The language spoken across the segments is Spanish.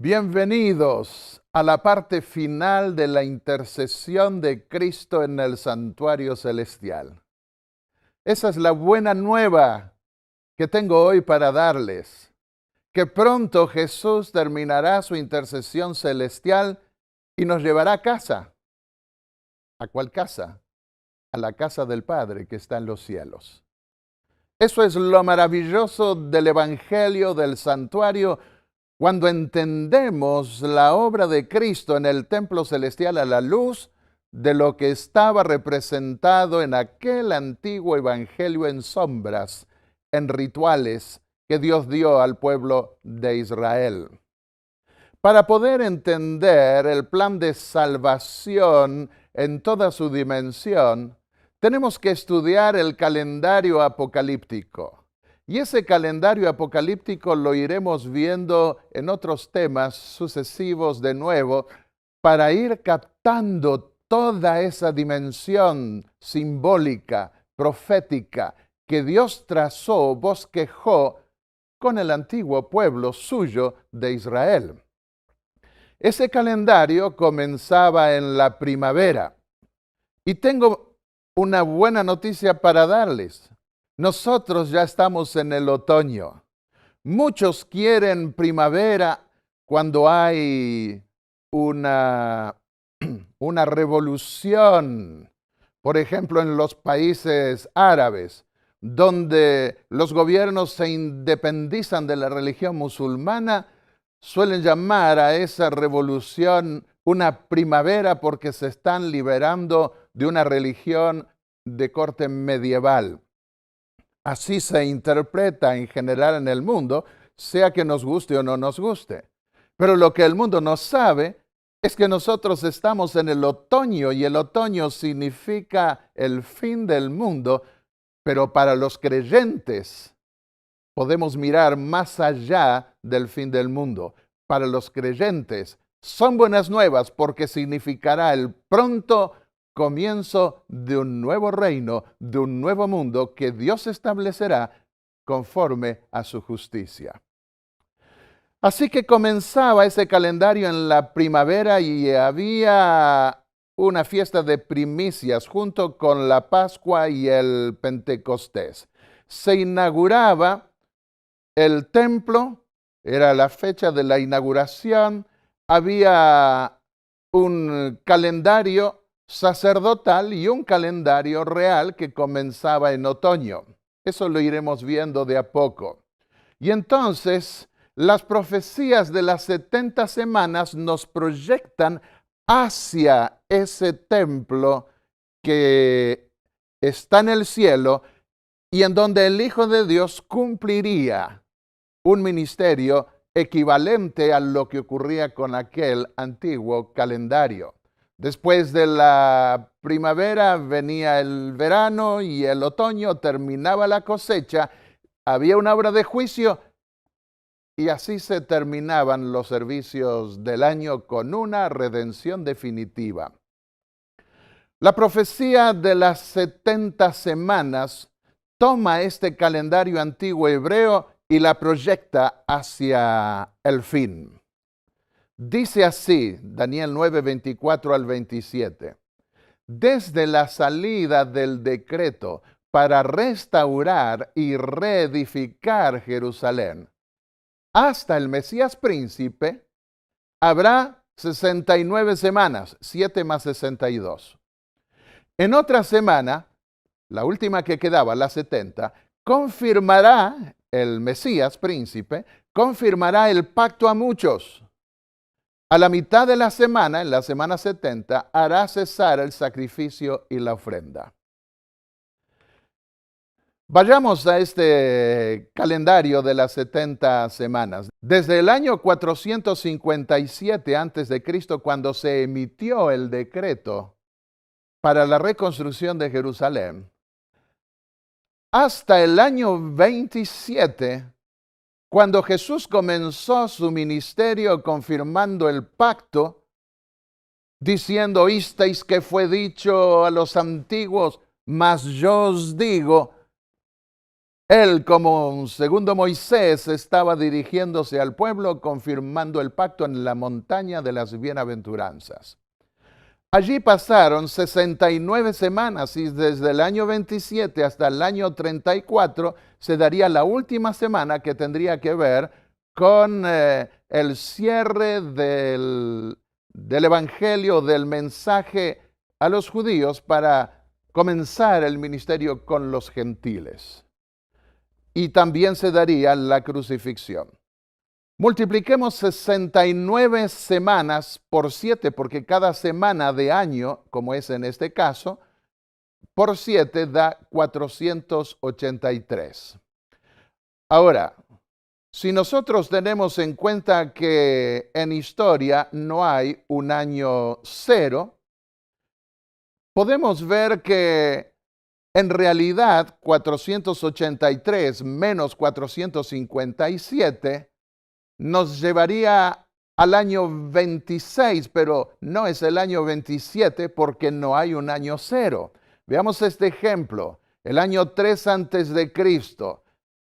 Bienvenidos a la parte final de la intercesión de Cristo en el santuario celestial. Esa es la buena nueva que tengo hoy para darles, que pronto Jesús terminará su intercesión celestial y nos llevará a casa. ¿A cuál casa? A la casa del Padre que está en los cielos. Eso es lo maravilloso del Evangelio del santuario. Cuando entendemos la obra de Cristo en el templo celestial a la luz de lo que estaba representado en aquel antiguo evangelio en sombras, en rituales que Dios dio al pueblo de Israel. Para poder entender el plan de salvación en toda su dimensión, tenemos que estudiar el calendario apocalíptico. Y ese calendario apocalíptico lo iremos viendo en otros temas sucesivos de nuevo para ir captando toda esa dimensión simbólica, profética, que Dios trazó, bosquejó con el antiguo pueblo suyo de Israel. Ese calendario comenzaba en la primavera. Y tengo una buena noticia para darles. Nosotros ya estamos en el otoño. Muchos quieren primavera cuando hay una revolución, por ejemplo, en los países árabes, donde los gobiernos se independizan de la religión musulmana, suelen llamar a esa revolución una primavera porque se están liberando de una religión de corte medieval. Así se interpreta en general en el mundo, sea que nos guste o no nos guste. Pero lo que el mundo no sabe es que nosotros estamos en el otoño y el otoño significa el fin del mundo, pero para los creyentes podemos mirar más allá del fin del mundo. Para los creyentes son buenas nuevas porque significará el pronto comienzo de un nuevo reino, de un nuevo mundo que Dios establecerá conforme a su justicia. Así que comenzaba ese calendario en la primavera y había una fiesta de primicias junto con la Pascua y el Pentecostés. Se inauguraba el templo, era la fecha de la inauguración, había un calendario sacerdotal y un calendario real que comenzaba en otoño. Eso lo iremos viendo de a poco. Y entonces las profecías de las 70 semanas nos proyectan hacia ese templo que está en el cielo y en donde el Hijo de Dios cumpliría un ministerio equivalente a lo que ocurría con aquel antiguo calendario. Después de la primavera venía el verano y el otoño, terminaba la cosecha, había una obra de juicio y así se terminaban los servicios del año con una redención definitiva. La profecía de las 70 semanas toma este calendario antiguo hebreo y la proyecta hacia el fin. Dice así, Daniel 9, 24 al 27. Desde la salida del decreto para restaurar y reedificar Jerusalén hasta el Mesías príncipe, habrá 69 semanas, 7 más 62. En otra semana, la última que quedaba, la 70, confirmará el Mesías príncipe, confirmará el pacto a muchos. A la mitad de la semana, en la semana 70, hará cesar el sacrificio y la ofrenda. Vayamos a este calendario de las 70 semanas. Desde el año 457 a.C., cuando se emitió el decreto para la reconstrucción de Jerusalén, hasta el año 27, cuando Jesús comenzó su ministerio confirmando el pacto, diciendo, oísteis que fue dicho a los antiguos, mas yo os digo, Él, como un segundo Moisés, estaba dirigiéndose al pueblo, confirmando el pacto en la montaña de las bienaventuranzas. Allí pasaron 69 semanas y desde el año 27 hasta el año 34 se daría la última semana que tendría que ver con el cierre del evangelio, del mensaje a los judíos para comenzar el ministerio con los gentiles. Y también se daría la crucifixión. Multipliquemos 69 semanas por 7, porque cada semana de año, como es en este caso, por 7 da 483. Ahora, si nosotros tenemos en cuenta que en historia no hay un año cero, podemos ver que en realidad 483 menos 457 nos llevaría al año 26, pero no es el año 27 porque no hay un año cero. Veamos este ejemplo. El año 3 antes de Cristo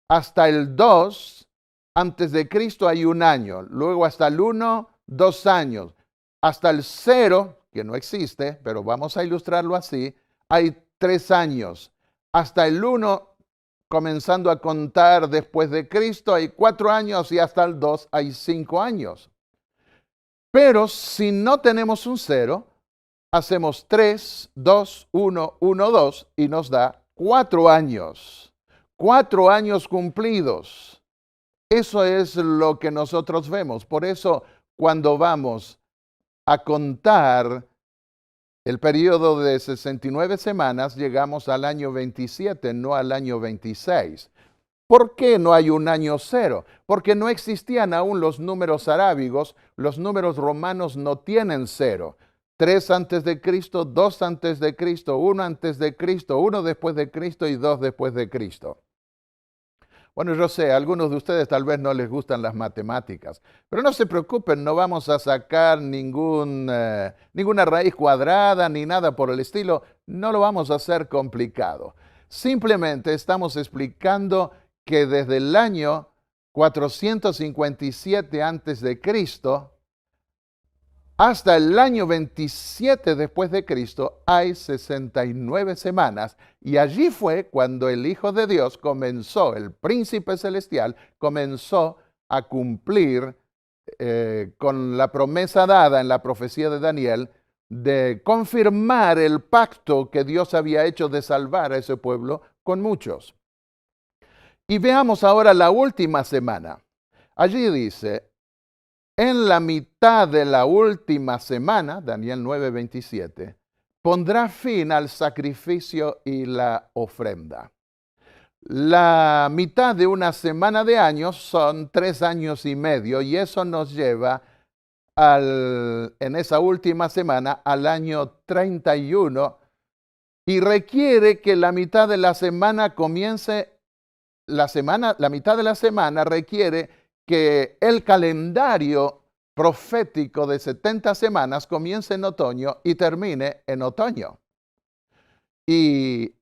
hasta el 2 antes de Cristo hay un año. Luego hasta el 1, 2 años. Hasta el 0, que no existe, pero vamos a ilustrarlo así, hay 3 años. Hasta el 1, comenzando a contar después de Cristo, hay 4 años y hasta el 2 hay 5 años. Pero si no tenemos un 0, hacemos 3, 2, 1, 1, 2 y nos da 4 años. 4 años cumplidos. Eso es lo que nosotros vemos. Por eso cuando vamos a contar el periodo de 69 semanas, llegamos al año 27, no al año 26. ¿Por qué no hay un año cero? Porque no existían aún los números arábigos, los números romanos no tienen cero. 3 antes de Cristo, 2 antes de Cristo, 1 antes de Cristo, 1 después de Cristo y 2 después de Cristo. Bueno, yo sé, a algunos de ustedes tal vez no les gustan las matemáticas, pero no se preocupen, no vamos a sacar ninguna raíz cuadrada ni nada por el estilo, no lo vamos a hacer complicado. Simplemente estamos explicando que desde el año 457 antes de Cristo hasta el año 27 después de Cristo hay 69 semanas y allí fue cuando el Hijo de Dios comenzó, el príncipe celestial, comenzó a cumplir con la promesa dada en la profecía de Daniel de confirmar el pacto que Dios había hecho de salvar a ese pueblo con muchos. Y veamos ahora la última semana. Allí dice, en la mitad de la última semana, Daniel 9:27, pondrá fin al sacrificio y la ofrenda. La mitad de una semana de años son 3 años y medio y eso nos lleva en esa última semana al año 31 y requiere que la mitad de la semana comience, la mitad de la semana requiere que el calendario profético de 70 semanas comience en otoño y termine en otoño. Y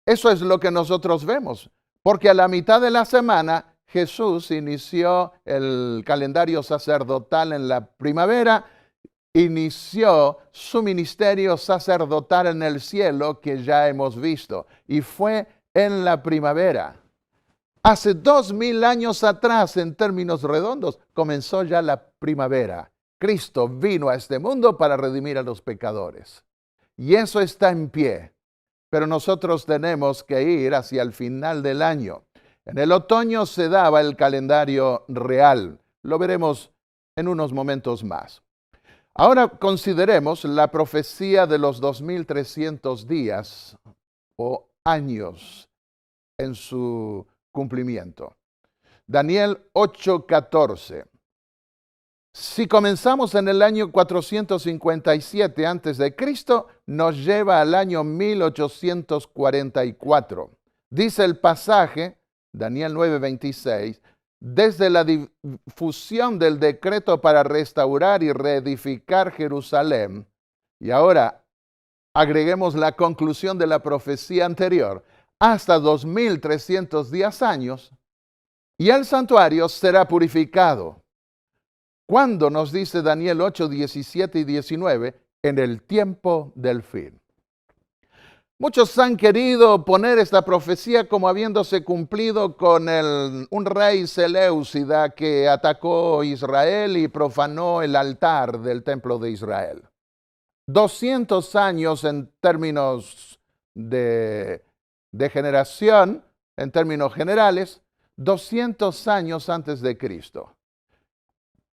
eso es lo que nosotros vemos, porque a la mitad de la semana Jesús inició el calendario sacerdotal en la primavera, inició su ministerio sacerdotal en el cielo que ya hemos visto, y fue en la primavera. Hace 2000 años atrás, en términos redondos, comenzó ya la primavera. Cristo vino a este mundo para redimir a los pecadores. Y eso está en pie. Pero nosotros tenemos que ir hacia el final del año. En el otoño se daba el calendario real. Lo veremos en unos momentos más. Ahora consideremos la profecía de los 2300 días o años en su cumplimiento. Daniel 8:14. Si comenzamos en el año 457 antes de Cristo, nos lleva al año 1844. Dice el pasaje, Daniel 9:26, desde la difusión del decreto para restaurar y reedificar Jerusalén, y ahora agreguemos la conclusión de la profecía anterior, hasta 2310 años, y el santuario será purificado. ¿Cuándo? Nos dice Daniel 8, 17 y 19, en el tiempo del fin. Muchos han querido poner esta profecía como habiéndose cumplido con un rey Seleucida que atacó Israel y profanó el altar del templo de Israel. 200 años en términos de generación, en términos generales, 200 años antes de Cristo.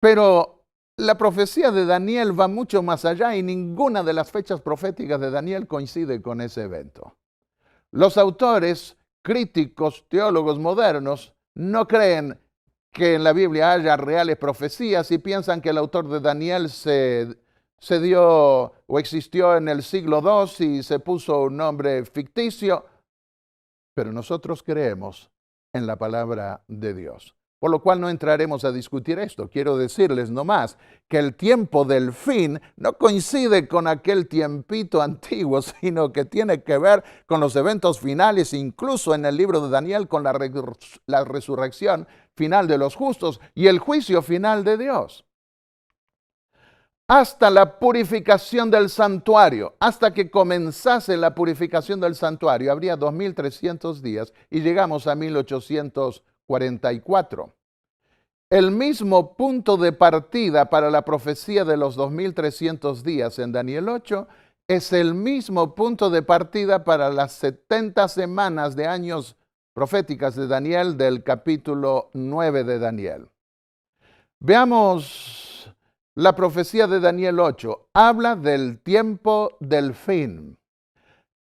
Pero la profecía de Daniel va mucho más allá y ninguna de las fechas proféticas de Daniel coincide con ese evento. Los autores, críticos, teólogos modernos no creen que en la Biblia haya reales profecías y piensan que el autor de Daniel se dio o existió en el siglo II y se puso un nombre ficticio, pero nosotros creemos en la palabra de Dios. Por lo cual no entraremos a discutir esto. Quiero decirles nomás que el tiempo del fin no coincide con aquel tiempito antiguo, sino que tiene que ver con los eventos finales, incluso en el libro de Daniel, con la resurrección final de los justos y el juicio final de Dios. Hasta la purificación del santuario, hasta que comenzase la purificación del santuario, habría 2300 días y llegamos a 1844. El mismo punto de partida para la profecía de los 2300 días en Daniel 8 es el mismo punto de partida para las 70 semanas de años proféticas de Daniel del capítulo 9 de Daniel. Veamos la profecía de Daniel 8. Habla del tiempo del fin.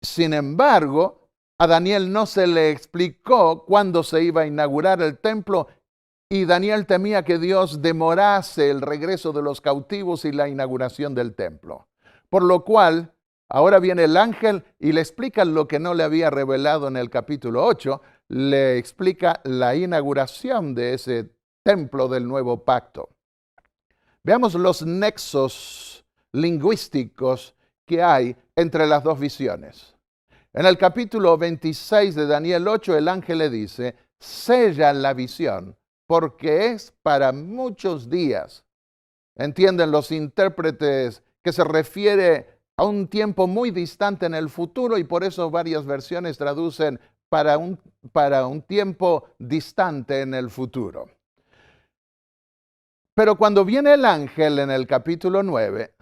Sin embargo, a Daniel no se le explicó cuándo se iba a inaugurar el templo y Daniel temía que Dios demorase el regreso de los cautivos y la inauguración del templo. Por lo cual, ahora viene el ángel y le explica lo que no le había revelado en el capítulo 8, le explica la inauguración de ese templo del nuevo pacto. Veamos los nexos lingüísticos que hay entre las dos visiones. En el capítulo 26 de Daniel 8, el ángel le dice, sella la visión, porque es para muchos días. Entienden los intérpretes que se refiere a un tiempo muy distante en el futuro y por eso varias versiones traducen para un tiempo distante en el futuro. Pero cuando viene el ángel en el capítulo 9,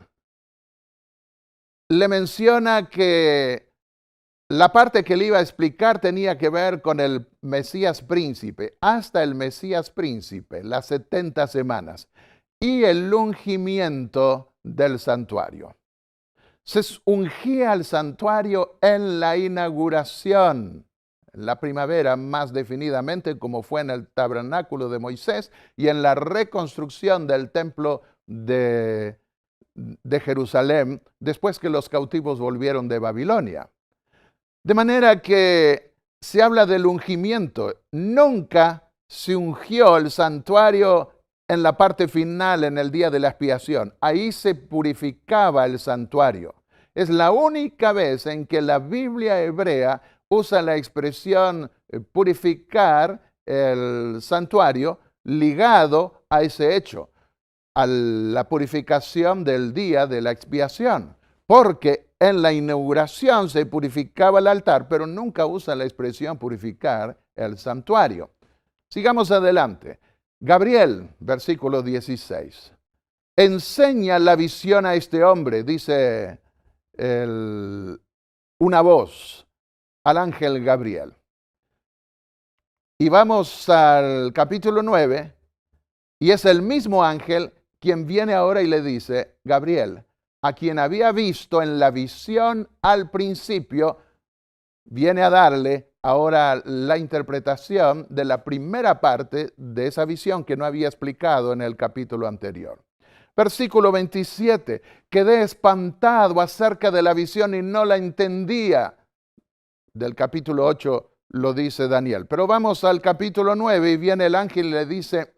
le menciona que la parte que le iba a explicar tenía que ver con el Mesías príncipe, hasta el Mesías príncipe, las 70 semanas, y el ungimiento del santuario. Se ungía el santuario en la inauguración, en la primavera más definidamente, como fue en el tabernáculo de Moisés, y en la reconstrucción del templo de Jerusalén, después que los cautivos volvieron de Babilonia. De manera que se habla del ungimiento. Nunca se ungió el santuario en la parte final, en el día de la expiación. Ahí se purificaba el santuario. Es la única vez en que la Biblia hebrea usa la expresión purificar el santuario ligado a ese hecho, a la purificación del día de la expiación. Porque en la inauguración se purificaba el altar, pero nunca usa la expresión purificar el santuario. Sigamos adelante. Gabriel, versículo 16. Enseña la visión a este hombre, dice una voz al ángel Gabriel. Y vamos al capítulo 9, y es el mismo ángel quien viene ahora y le dice, Gabriel, a quien había visto en la visión al principio, viene a darle ahora la interpretación de la primera parte de esa visión que no había explicado en el capítulo anterior. Versículo 27, quedé espantado acerca de la visión y no la entendía. Del capítulo 8 lo dice Daniel. Pero vamos al capítulo 9 y viene el ángel y le dice,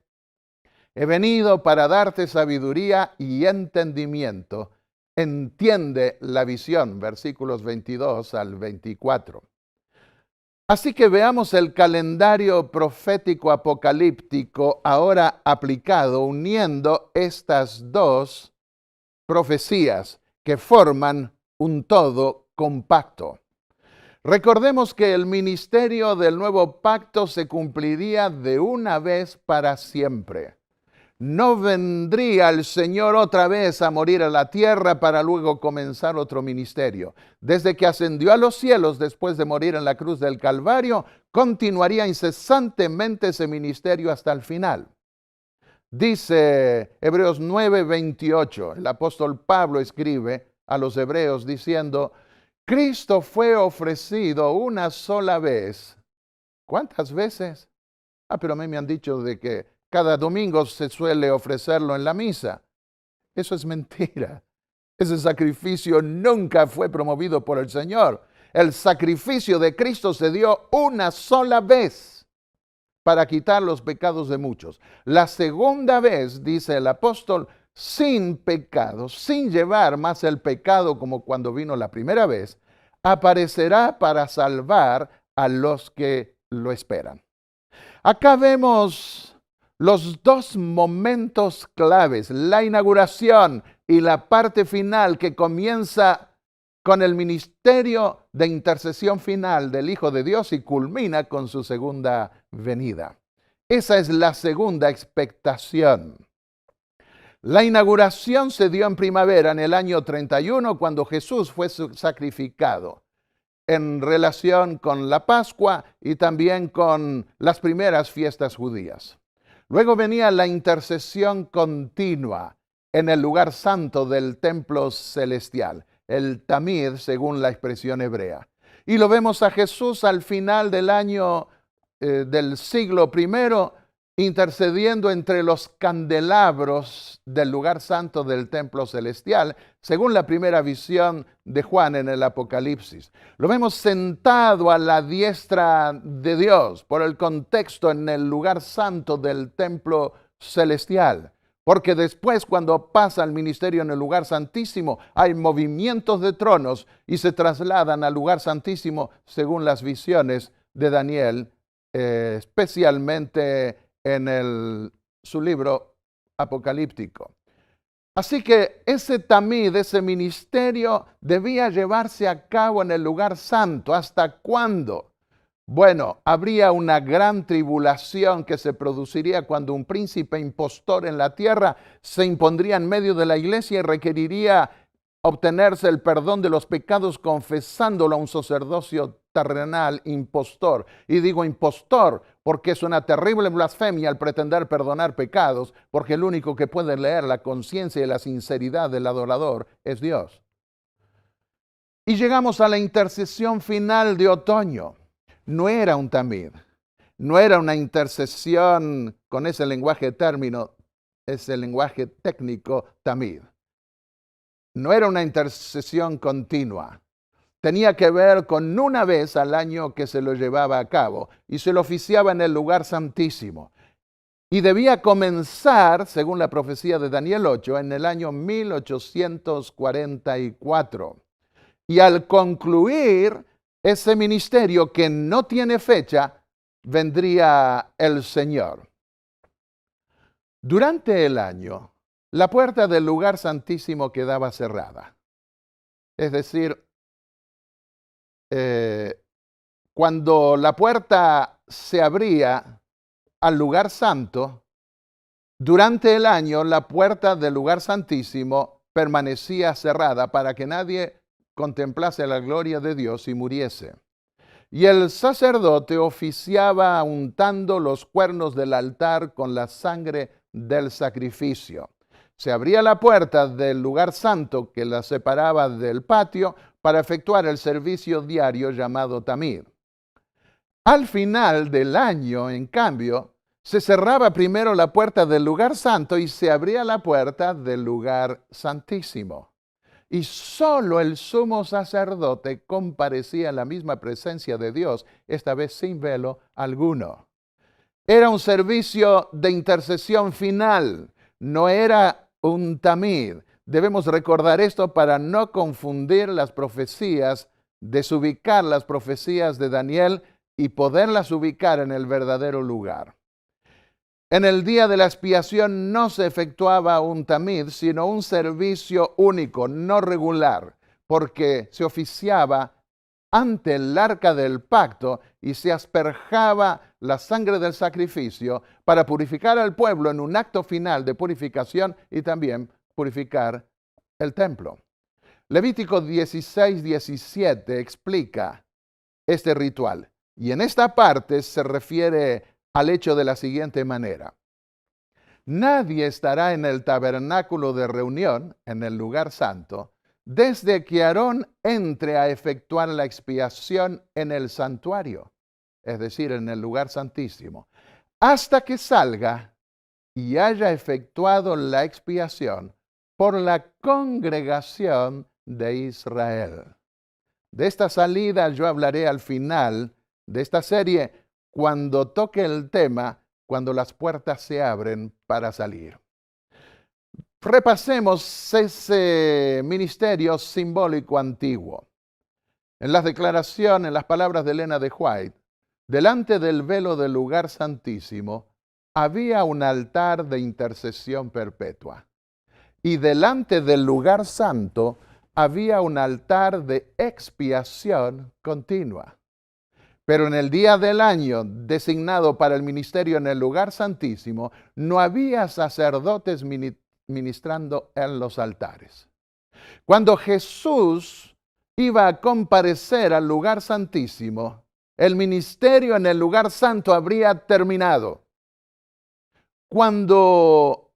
he venido para darte sabiduría y entendimiento. Entiende la visión, versículos 22 al 24. Así que veamos el calendario profético apocalíptico ahora aplicado, uniendo estas dos profecías que forman un todo compacto. Recordemos que el ministerio del nuevo pacto se cumpliría de una vez para siempre. No vendría el Señor otra vez a morir a la tierra para luego comenzar otro ministerio. Desde que ascendió a los cielos después de morir en la cruz del Calvario, continuaría incesantemente ese ministerio hasta el final. Dice Hebreos 9:28, el apóstol Pablo escribe a los hebreos diciendo, Cristo fue ofrecido una sola vez. ¿Cuántas veces? Pero a mí me han dicho de que cada domingo se suele ofrecerlo en la misa. Eso es mentira. Ese sacrificio nunca fue promovido por el Señor. El sacrificio de Cristo se dio una sola vez para quitar los pecados de muchos. La segunda vez, dice el apóstol, sin pecado, sin llevar más el pecado como cuando vino la primera vez, aparecerá para salvar a los que lo esperan. Acá vemos los dos momentos claves, la inauguración y la parte final que comienza con el ministerio de intercesión final del Hijo de Dios y culmina con su segunda venida. Esa es la segunda expectación. La inauguración se dio en primavera, en el año 31, cuando Jesús fue sacrificado, en relación con la Pascua y también con las primeras fiestas judías. Luego venía la intercesión continua en el lugar santo del templo celestial, el Tamid, según la expresión hebrea. Y lo vemos a Jesús al final del año del siglo I, intercediendo entre los candelabros del lugar santo del templo celestial, según la primera visión de Juan en el Apocalipsis. Lo vemos sentado a la diestra de Dios, por el contexto en el lugar santo del templo celestial. Porque después, cuando pasa el ministerio en el lugar santísimo, hay movimientos de tronos y se trasladan al lugar santísimo según las visiones de Daniel, especialmente en su libro apocalíptico. Así que ese tamid, ese ministerio, debía llevarse a cabo en el lugar santo. ¿Hasta cuándo? Bueno, habría una gran tribulación que se produciría cuando un príncipe impostor en la tierra se impondría en medio de la iglesia y requeriría obtenerse el perdón de los pecados confesándolo a un sacerdocio terrenal impostor. Y digo impostor porque es una terrible blasfemia al pretender perdonar pecados, porque el único que puede leer la conciencia y la sinceridad del adorador es Dios. Y llegamos a la intercesión final de otoño. No era un tamid, no era una intercesión con ese lenguaje término, ese lenguaje técnico tamid. No era una intercesión continua. Tenía que ver con una vez al año que se lo llevaba a cabo y se lo oficiaba en el lugar santísimo. Y debía comenzar, según la profecía de Daniel 8, en el año 1844. Y al concluir ese ministerio que no tiene fecha, vendría el Señor. Durante el año, la puerta del lugar santísimo quedaba cerrada. Es decir, cuando la puerta se abría al lugar santo, durante el año la puerta del lugar santísimo permanecía cerrada para que nadie contemplase la gloria de Dios y muriese. Y el sacerdote oficiaba untando los cuernos del altar con la sangre del sacrificio. Se abría la puerta del lugar santo que la separaba del patio para efectuar el servicio diario llamado tamid. Al final del año, en cambio, se cerraba primero la puerta del lugar santo y se abría la puerta del lugar santísimo. Y solo el sumo sacerdote comparecía en la misma presencia de Dios, esta vez sin velo alguno. Era un servicio de intercesión final, no era un tamid. Debemos recordar esto para no confundir las profecías, desubicar las profecías de Daniel y poderlas ubicar en el verdadero lugar. En el día de la expiación no se efectuaba un tamid, sino un servicio único, no regular, porque se oficiaba ante el arca del pacto y se asperjaba la sangre del sacrificio para purificar al pueblo en un acto final de purificación y también purificar el templo. Levítico 16:17 explica este ritual y en esta parte se refiere al hecho de la siguiente manera. Nadie estará en el tabernáculo de reunión, en el lugar santo, desde que Aarón entre a efectuar la expiación en el santuario, es decir, en el lugar santísimo, hasta que salga y haya efectuado la expiación por la congregación de Israel. De esta salida yo hablaré al final de esta serie cuando toque el tema, cuando las puertas se abren para salir. Repasemos ese ministerio simbólico antiguo. En las declaraciones, en las palabras de Elena de White, delante del velo del lugar santísimo había un altar de intercesión perpetua. Y delante del lugar santo había un altar de expiación continua. Pero en el día del año designado para el ministerio en el lugar santísimo, no había sacerdotes ministrando en los altares. Cuando Jesús iba a comparecer al lugar santísimo, el ministerio en el lugar santo habría terminado. Cuando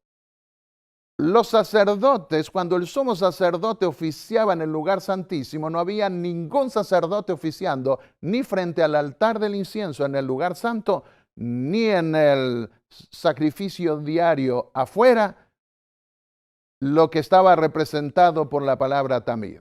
los sacerdotes, cuando el sumo sacerdote oficiaba en el lugar santísimo, no había ningún sacerdote oficiando ni frente al altar del incienso en el lugar santo, ni en el sacrificio diario afuera, lo que estaba representado por la palabra tamid.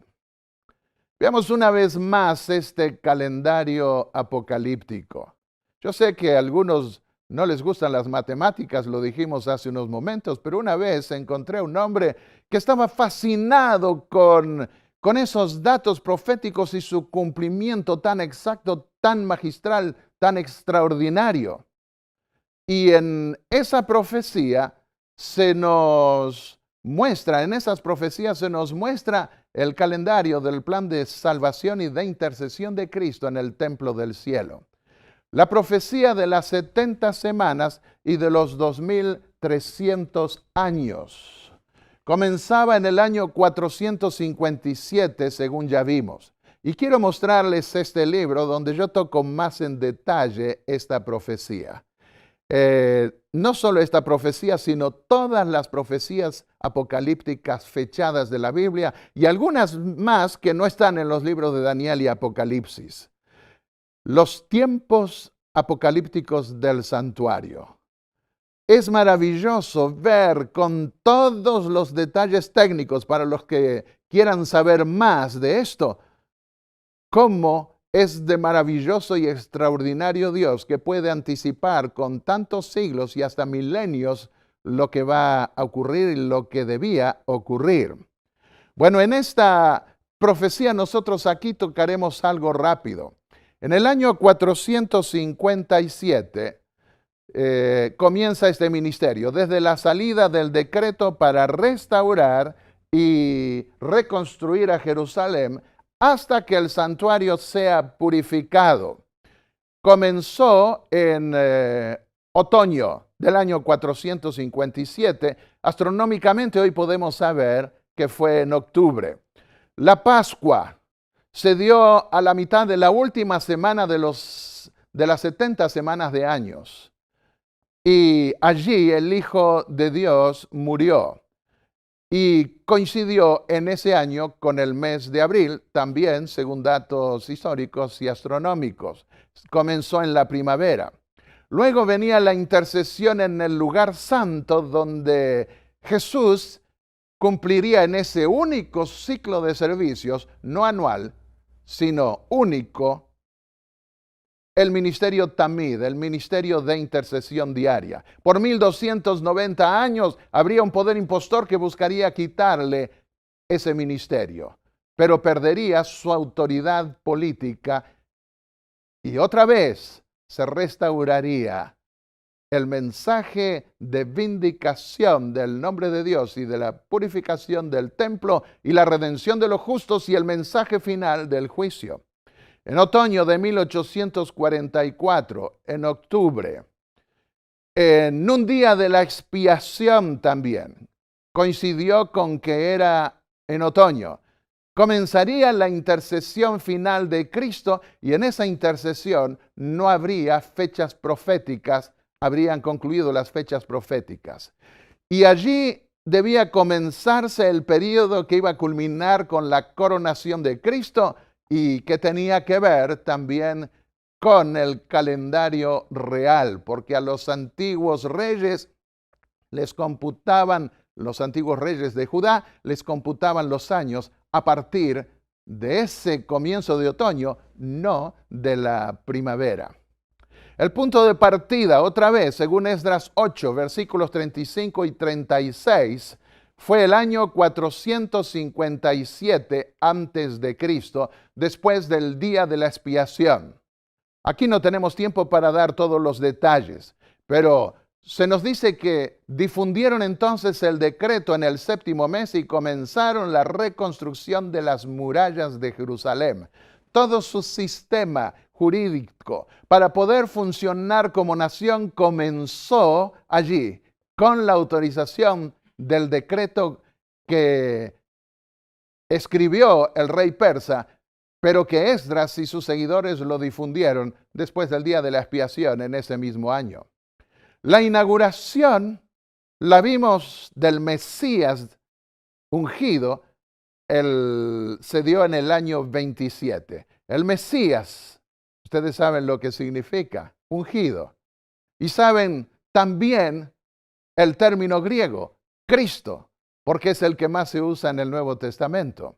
Veamos una vez más este calendario apocalíptico. Yo sé que a algunos no les gustan las matemáticas, lo dijimos hace unos momentos, pero una vez encontré a un hombre que estaba fascinado con esos datos proféticos y su cumplimiento tan exacto, tan magistral, tan extraordinario. Y en esa profecía se nos muestra, en esas profecías se nos muestra el calendario del plan de salvación y de intercesión de Cristo en el templo del cielo. La profecía de las 70 semanas y de los 2300 años. Comenzaba en el año 457, según ya vimos. Y quiero mostrarles este libro donde yo toco más en detalle esta profecía. No solo esta profecía, sino todas las profecías apocalípticas fechadas de la Biblia y algunas más que no están en los libros de Daniel y Apocalipsis. Los tiempos apocalípticos del santuario. Es maravilloso ver con todos los detalles técnicos para los que quieran saber más de esto, cómo es de maravilloso y extraordinario Dios que puede anticipar con tantos siglos y hasta milenios lo que va a ocurrir y lo que debía ocurrir. Bueno, en esta profecía nosotros aquí tocaremos algo rápido. En el año 457 comienza este ministerio, desde la salida del decreto para restaurar y reconstruir a Jerusalén hasta que el santuario sea purificado. Comenzó en otoño del año 457. Astronómicamente hoy podemos saber que fue en octubre. La Pascua se dio a la mitad de la última semana de las 70 semanas de años. Y allí el Hijo de Dios murió. Y coincidió en ese año con el mes de abril, también según datos históricos y astronómicos. Comenzó en la primavera. Luego venía la intercesión en el lugar santo, donde Jesús cumpliría en ese único ciclo de servicios, no anual, sino único, el ministerio tamid, el ministerio de intercesión diaria. Por 1290 años habría un poder impostor que buscaría quitarle ese ministerio, pero perdería su autoridad política y otra vez se restauraría el mensaje de vindicación del nombre de Dios y de la purificación del templo y la redención de los justos y el mensaje final del juicio. En otoño de 1844, en octubre, en un día de la expiación también, coincidió con que era en otoño, comenzaría la intercesión final de Cristo y en esa intercesión no habría fechas proféticas, habrían concluido las fechas proféticas. Y allí debía comenzarse el período que iba a culminar con la coronación de Cristo y que tenía que ver también con el calendario real, porque a los antiguos reyes les computaban, los antiguos reyes de Judá les computaban los años a partir de ese comienzo de otoño, no de la primavera. El punto de partida, otra vez, según Esdras 8, versículos 35 y 36, fue el año 457 antes de Cristo, después del día de la expiación. Aquí no tenemos tiempo para dar todos los detalles, pero se nos dice que difundieron entonces el decreto en el séptimo mes y comenzaron la reconstrucción de las murallas de Jerusalén. Todo su sistema jurídico para poder funcionar como nación comenzó allí, con la autorización del decreto que escribió el rey persa, pero que Esdras y sus seguidores lo difundieron después del día de la expiación en ese mismo año. La inauguración la vimos del Mesías ungido, se dio en el año 27. El Mesías, ustedes saben lo que significa, ungido. Y saben también el término griego, Cristo, porque es el que más se usa en el Nuevo Testamento.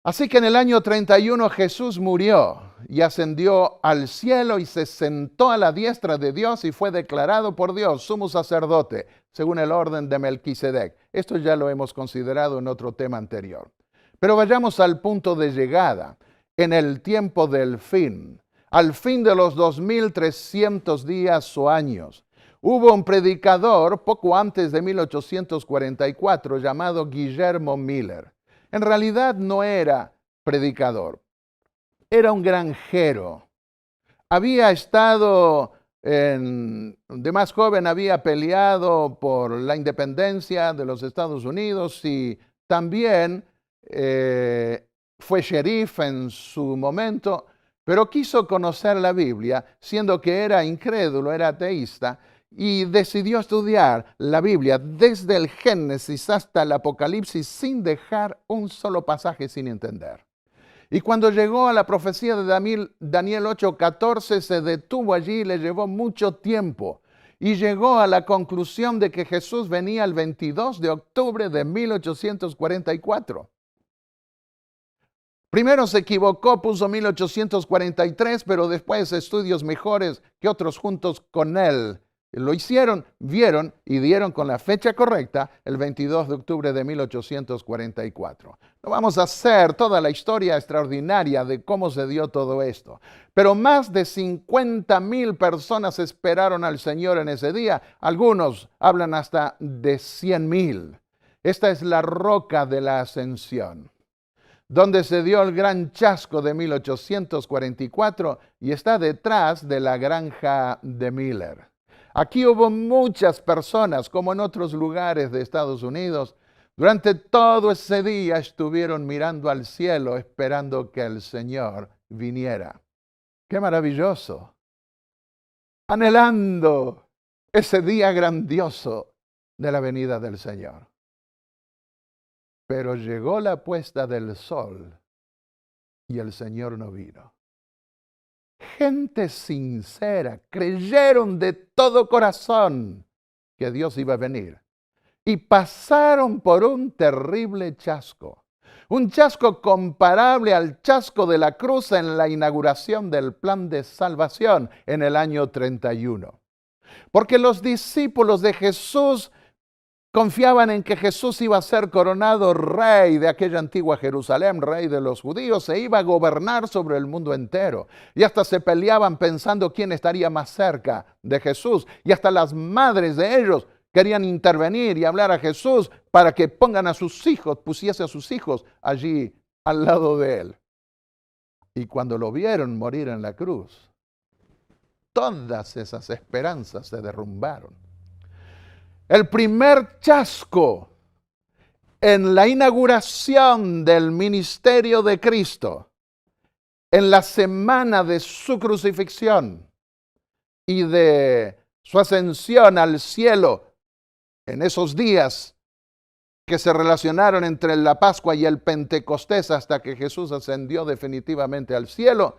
Así que en el año 31 Jesús murió y ascendió al cielo y se sentó a la diestra de Dios y fue declarado por Dios sumo sacerdote, según el orden de Melquisedec. Esto ya lo hemos considerado en otro tema anterior. Pero vayamos al punto de llegada, en el tiempo del fin, al fin de los 2300 días o años. Hubo un predicador poco antes de 1844 llamado Guillermo Miller. En realidad no era predicador, era un granjero. Había estado, de más joven había peleado por la independencia de los Estados Unidos y también fue sheriff en su momento, pero quiso conocer la Biblia, siendo que era incrédulo, era ateísta, y decidió estudiar la Biblia desde el Génesis hasta el Apocalipsis sin dejar un solo pasaje sin entender. Y cuando llegó a la profecía de Daniel 8:14, se detuvo allí y le llevó mucho tiempo. Y llegó a la conclusión de que Jesús venía el 22 de octubre de 1844. Primero se equivocó, puso 1843, pero después estudios mejores que otros juntos con él lo hicieron, vieron y dieron con la fecha correcta, el 22 de octubre de 1844. No vamos a hacer toda la historia extraordinaria de cómo se dio todo esto, pero más de 50,000 personas esperaron al Señor en ese día. Algunos hablan hasta de 100,000. Esta es la roca de la ascensión, donde se dio el gran chasco de 1844 y está detrás de la granja de Miller. Aquí hubo muchas personas, como en otros lugares de Estados Unidos. Durante todo ese día estuvieron mirando al cielo, esperando que el Señor viniera. ¡Qué maravilloso! Anhelando ese día grandioso de la venida del Señor. Pero llegó la puesta del sol y el Señor no vino. Gente sincera, creyeron de todo corazón que Dios iba a venir y pasaron por un terrible chasco. Un chasco comparable al chasco de la cruz en la inauguración del plan de salvación en el año 31. Porque los discípulos de Jesús confiaban en que Jesús iba a ser coronado rey de aquella antigua Jerusalén, rey de los judíos, e iba a gobernar sobre el mundo entero. Y hasta se peleaban pensando quién estaría más cerca de Jesús. Y hasta las madres de ellos querían intervenir y hablar a Jesús para que pongan a sus hijos, pusiese a sus hijos allí al lado de él. Y cuando lo vieron morir en la cruz, todas esas esperanzas se derrumbaron. El primer chasco en la inauguración del ministerio de Cristo, en la semana de su crucifixión y de su ascensión al cielo, en esos días que se relacionaron entre la Pascua y el Pentecostés hasta que Jesús ascendió definitivamente al cielo.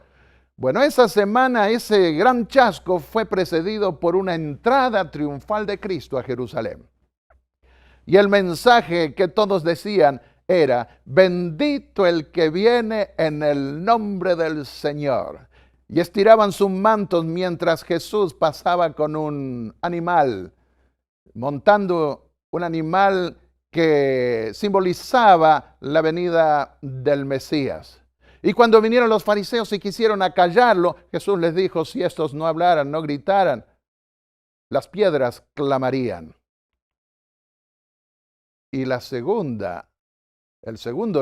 Bueno, esa semana, ese gran chasco fue precedido por una entrada triunfal de Cristo a Jerusalén. Y el mensaje que todos decían era: bendito el que viene en el nombre del Señor. Y estiraban sus mantos mientras Jesús pasaba con un animal, montando un animal que simbolizaba la venida del Mesías. Y cuando vinieron los fariseos y quisieron acallarlo, Jesús les dijo: si estos no hablaran, no gritaran, las piedras clamarían. Y el segundo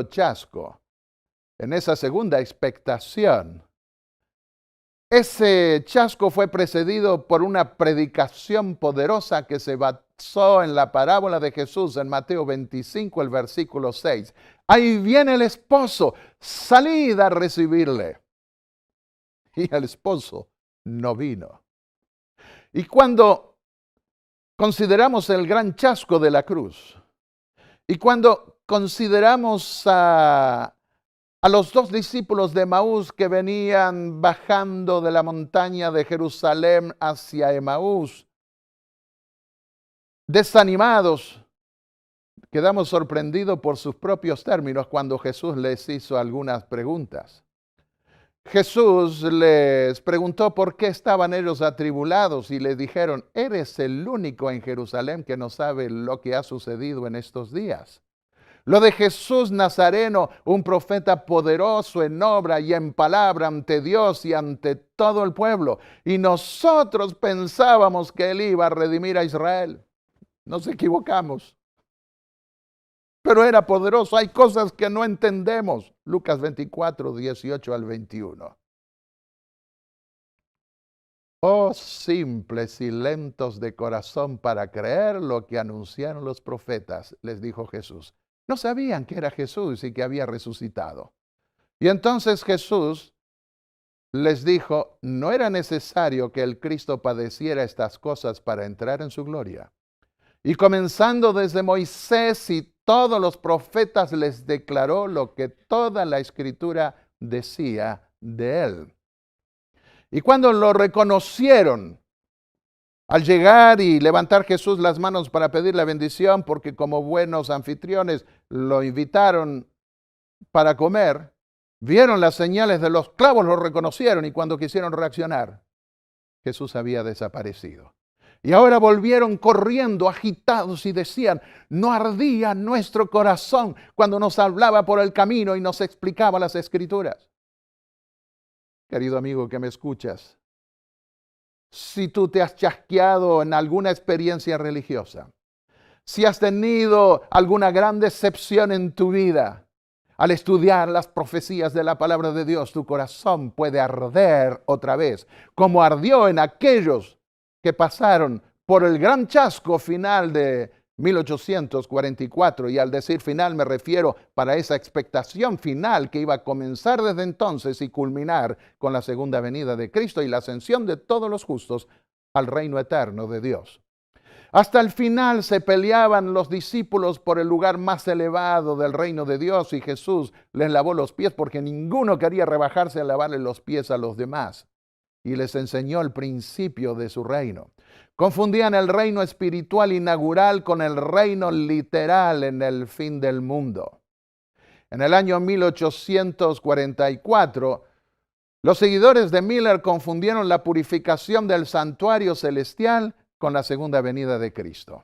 chasco, en esa segunda expectación, ese chasco fue precedido por una predicación poderosa que se basó en la parábola de Jesús en Mateo 25, el versículo 6. Ahí viene el esposo, salid a recibirle. Y el esposo no vino. Y cuando consideramos el gran chasco de la cruz, y cuando consideramos a los dos discípulos de Emaús que venían bajando de la montaña de Jerusalén hacia Emaús, desanimados, quedamos sorprendidos por sus propios términos cuando Jesús les hizo algunas preguntas. Jesús les preguntó por qué estaban ellos atribulados y les dijeron: eres el único en Jerusalén que no sabe lo que ha sucedido en estos días. Lo de Jesús Nazareno, un profeta poderoso en obra y en palabra ante Dios y ante todo el pueblo. Y nosotros pensábamos que Él iba a redimir a Israel. Nos equivocamos. Pero era poderoso. Hay cosas que no entendemos. Lucas 24, 18 al 21. Oh, simples y lentos de corazón para creer lo que anunciaron los profetas, les dijo Jesús. No sabían que era Jesús y que había resucitado. Y entonces Jesús les dijo: no era necesario que el Cristo padeciera estas cosas para entrar en su gloria. Y comenzando desde Moisés y todos los profetas, les declaró lo que toda la Escritura decía de él. Y cuando lo reconocieron, al llegar y levantar Jesús las manos para pedir la bendición, porque como buenos anfitriones lo invitaron para comer, vieron las señales de los clavos, lo reconocieron, y cuando quisieron reaccionar, Jesús había desaparecido. Y ahora volvieron corriendo, agitados, y decían: ¿no ardía nuestro corazón cuando nos hablaba por el camino y nos explicaba las Escrituras? Querido amigo que me escuchas, si tú te has chasqueado en alguna experiencia religiosa, si has tenido alguna gran decepción en tu vida, al estudiar las profecías de la palabra de Dios, tu corazón puede arder otra vez, como ardió en aquellos que pasaron por el gran chasco final de 1844, y al decir final me refiero para esa expectación final que iba a comenzar desde entonces y culminar con la segunda venida de Cristo y la ascensión de todos los justos al reino eterno de Dios. Hasta el final se peleaban los discípulos por el lugar más elevado del reino de Dios, y Jesús les lavó los pies porque ninguno quería rebajarse a lavarle los pies a los demás, y les enseñó el principio de su reino. Confundían el reino espiritual inaugural con el reino literal en el fin del mundo. En el año 1844, los seguidores de Miller confundieron la purificación del santuario celestial con la segunda venida de Cristo.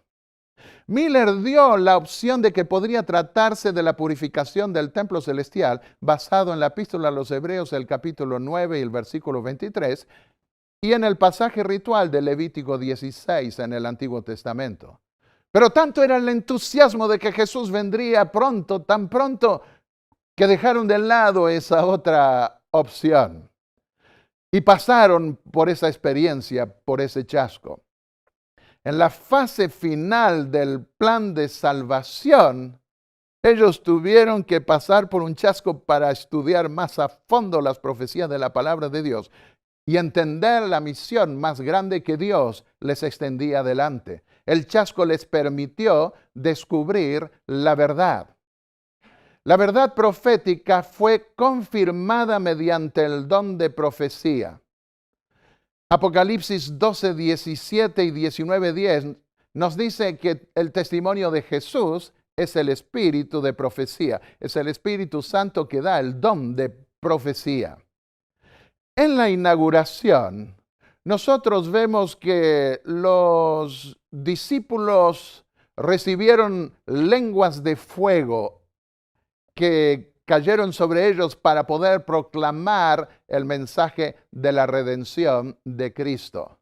Miller dio la opción de que podría tratarse de la purificación del templo celestial basado en la epístola a los Hebreos, el capítulo 9 y el versículo 23, y en el pasaje ritual de Levítico 16 en el Antiguo Testamento. Pero tanto era el entusiasmo de que Jesús vendría pronto, tan pronto, que dejaron de lado esa otra opción y pasaron por esa experiencia, por ese chasco. En la fase final del plan de salvación, ellos tuvieron que pasar por un chasco para estudiar más a fondo las profecías de la palabra de Dios y entender la misión más grande que Dios les extendía adelante. El chasco les permitió descubrir la verdad. La verdad profética fue confirmada mediante el don de profecía. Apocalipsis 12, 17 y 19, 10 nos dice que el testimonio de Jesús es el espíritu de profecía. Es el Espíritu Santo que da el don de profecía. En la inauguración, nosotros vemos que los discípulos recibieron lenguas de fuego que cayeron sobre ellos para poder proclamar el mensaje de la redención de Cristo.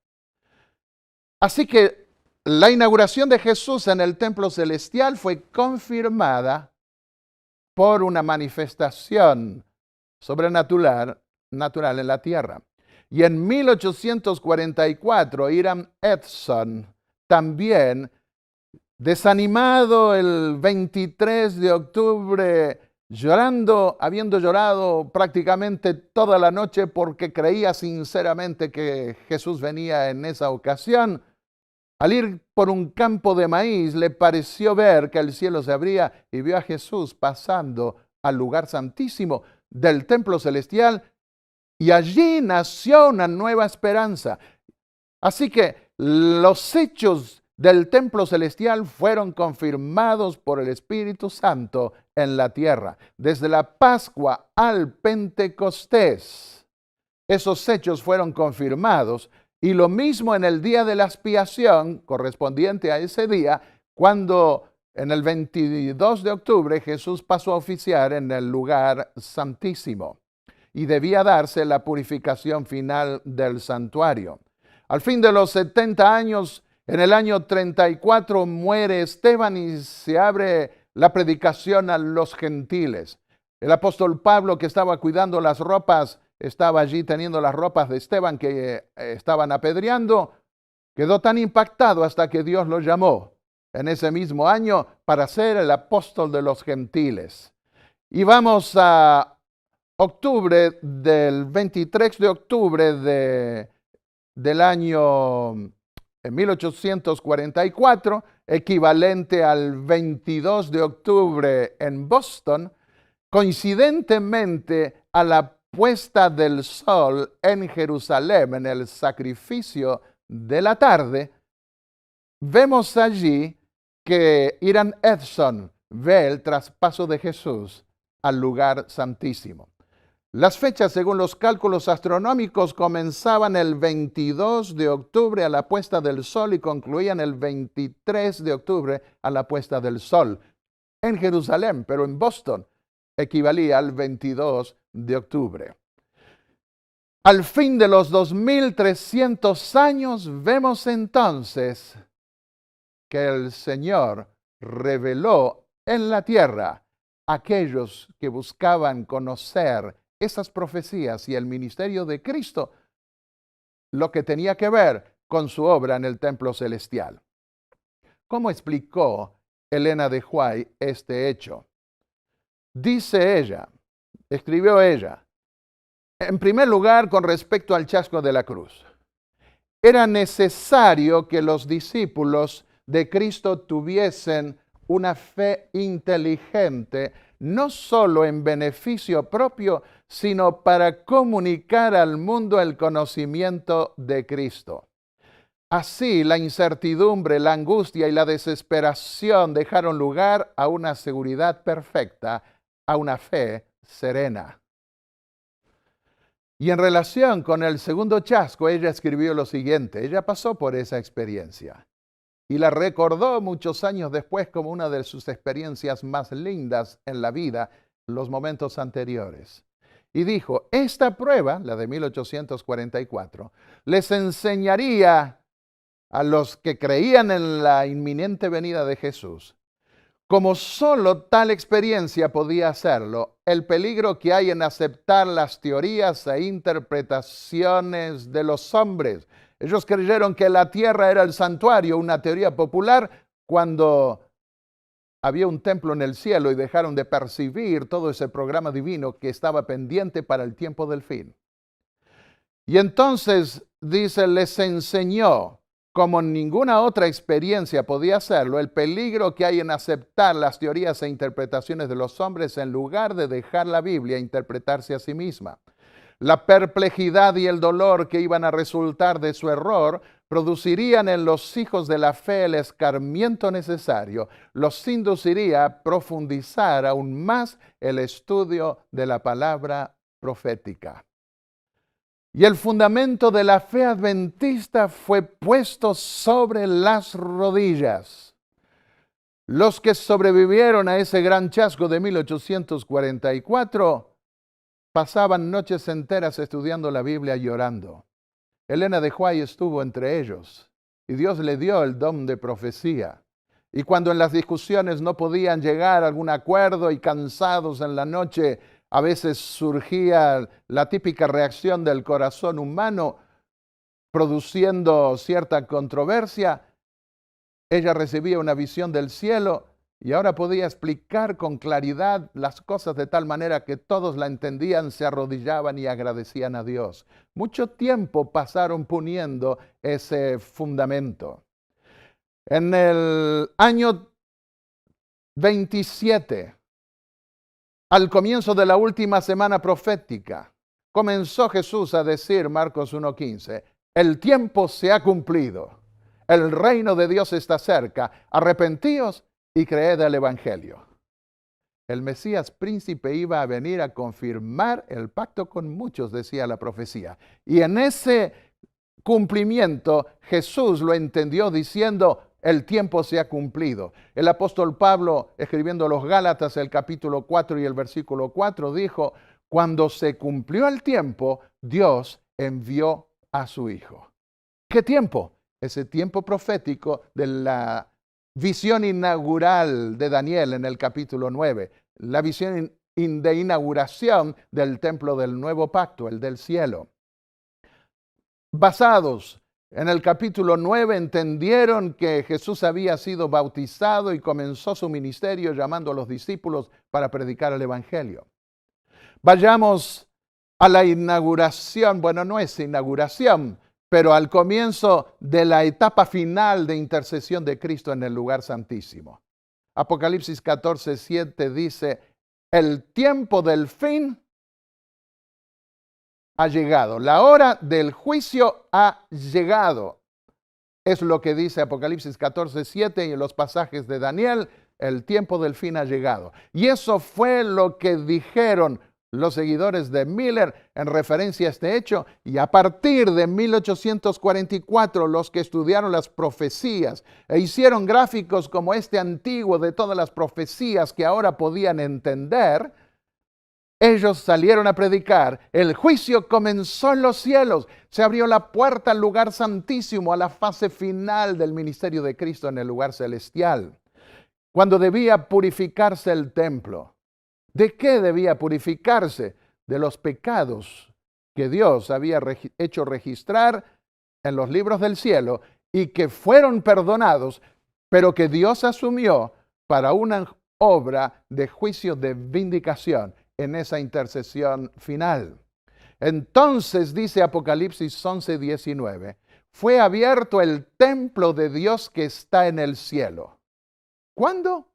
Así que la inauguración de Jesús en el templo celestial fue confirmada por una manifestación sobrenatural en la tierra. Y en 1844, Hiram Edson también, desanimado el 23 de octubre, llorando, habiendo llorado prácticamente toda la noche porque creía sinceramente que Jesús venía en esa ocasión, al ir por un campo de maíz le pareció ver que el cielo se abría y vio a Jesús pasando al lugar santísimo del templo celestial y allí nació una nueva esperanza. Así que los hechos del templo celestial fueron confirmados por el Espíritu Santo en la tierra. Desde la Pascua al Pentecostés, esos hechos fueron confirmados y lo mismo en el día de la expiación, correspondiente a ese día, cuando en el 22 de octubre Jesús pasó a oficiar en el lugar santísimo y debía darse la purificación final del santuario. Al fin de los 70 años, en el año 34 muere Esteban y se abre la predicación a los gentiles. El apóstol Pablo, que estaba cuidando las ropas, estaba allí teniendo las ropas de Esteban que estaban apedreando, quedó tan impactado hasta que Dios lo llamó en ese mismo año para ser el apóstol de los gentiles. Y vamos a octubre, del 23 de octubre del año 1844, equivalente al 22 de octubre en Boston, coincidentemente a la puesta del sol en Jerusalén, en el sacrificio de la tarde, vemos allí que Hiram Edson ve el traspaso de Jesús al lugar santísimo. Las fechas, según los cálculos astronómicos, comenzaban el 22 de octubre a la puesta del sol y concluían el 23 de octubre a la puesta del sol. En Jerusalén, pero en Boston, equivalía al 22 de octubre. Al fin de los 2300 años, vemos entonces que el Señor reveló en la tierra a aquellos que buscaban conocer esas profecías y el ministerio de Cristo, lo que tenía que ver con su obra en el templo celestial. ¿Cómo explicó Elena de White este hecho? Dice ella, escribió ella, en primer lugar, con respecto al chasco de la cruz, era necesario que los discípulos de Cristo tuviesen una fe inteligente, no solo en beneficio propio, sino para comunicar al mundo el conocimiento de Cristo. Así, la incertidumbre, la angustia y la desesperación dejaron lugar a una seguridad perfecta, a una fe serena. Y en relación con el segundo chasco, ella escribió lo siguiente. Ella pasó por esa experiencia. y la recordó muchos años después como una de sus experiencias más lindas en la vida, los momentos anteriores. Y dijo, esta prueba, la de 1844, les enseñaría a los que creían en la inminente venida de Jesús, como solo tal experiencia podía hacerlo, el peligro que hay en aceptar las teorías e interpretaciones de los hombres. Ellos creyeron que la tierra era el santuario, una teoría popular, cuando había un templo en el cielo y dejaron de percibir todo ese programa divino que estaba pendiente para el tiempo del fin. Y entonces, dice, les enseñó, como ninguna otra experiencia podía hacerlo, el peligro que hay en aceptar las teorías e interpretaciones de los hombres en lugar de dejar la Biblia interpretarse a sí misma. La perplejidad y el dolor que iban a resultar de su error producirían en los hijos de la fe el escarmiento necesario, los induciría a profundizar aún más el estudio de la palabra profética. Y el fundamento de la fe adventista fue puesto sobre las rodillas. Los que sobrevivieron a ese gran chasco de 1844 pasaban noches enteras estudiando la Biblia y llorando. Elena de White estuvo entre ellos y Dios le dio el don de profecía. Y cuando en las discusiones no podían llegar a algún acuerdo y cansados en la noche, a veces surgía la típica reacción del corazón humano produciendo cierta controversia, ella recibía una visión del cielo y ahora podía explicar con claridad las cosas de tal manera que todos la entendían, se arrodillaban y agradecían a Dios. Mucho tiempo pasaron poniendo ese fundamento. En el año 27, al comienzo de la última semana profética, comenzó Jesús a decir, Marcos 1:15, el tiempo se ha cumplido, el reino de Dios está cerca, arrepentíos y creed el Evangelio. El Mesías príncipe iba a venir a confirmar el pacto con muchos, decía la profecía. Y en ese cumplimiento Jesús lo entendió diciendo, el tiempo se ha cumplido. El apóstol Pablo, escribiendo a los Gálatas, el capítulo 4 y el versículo 4, dijo, cuando se cumplió el tiempo, Dios envió a su Hijo. ¿Qué tiempo? Ese tiempo profético de la visión inaugural de Daniel en el capítulo 9, la visión de inauguración del templo del nuevo pacto, el del cielo. Basados en el capítulo 9 entendieron que Jesús había sido bautizado y comenzó su ministerio llamando a los discípulos para predicar el Evangelio. Vayamos a la inauguración, bueno, no es inauguración, pero al comienzo de la etapa final de intercesión de Cristo en el lugar santísimo. Apocalipsis 14:7 dice, el tiempo del fin ha llegado, la hora del juicio ha llegado. Es lo que dice Apocalipsis 14:7 y en los pasajes de Daniel, el tiempo del fin ha llegado. Y eso fue lo que dijeron los seguidores de Miller en referencia a este hecho, y a partir de 1844 los que estudiaron las profecías e hicieron gráficos como este antiguo de todas las profecías que ahora podían entender, ellos salieron a predicar, el juicio comenzó en los cielos, se abrió la puerta al lugar santísimo, a la fase final del ministerio de Cristo en el lugar celestial, cuando debía purificarse el templo. ¿De qué debía purificarse? De los pecados que Dios había hecho registrar en los libros del cielo y que fueron perdonados, pero que Dios asumió para una obra de juicio de vindicación en esa intercesión final. Entonces, dice Apocalipsis 11:19, fue abierto el templo de Dios que está en el cielo. ¿Cuándo?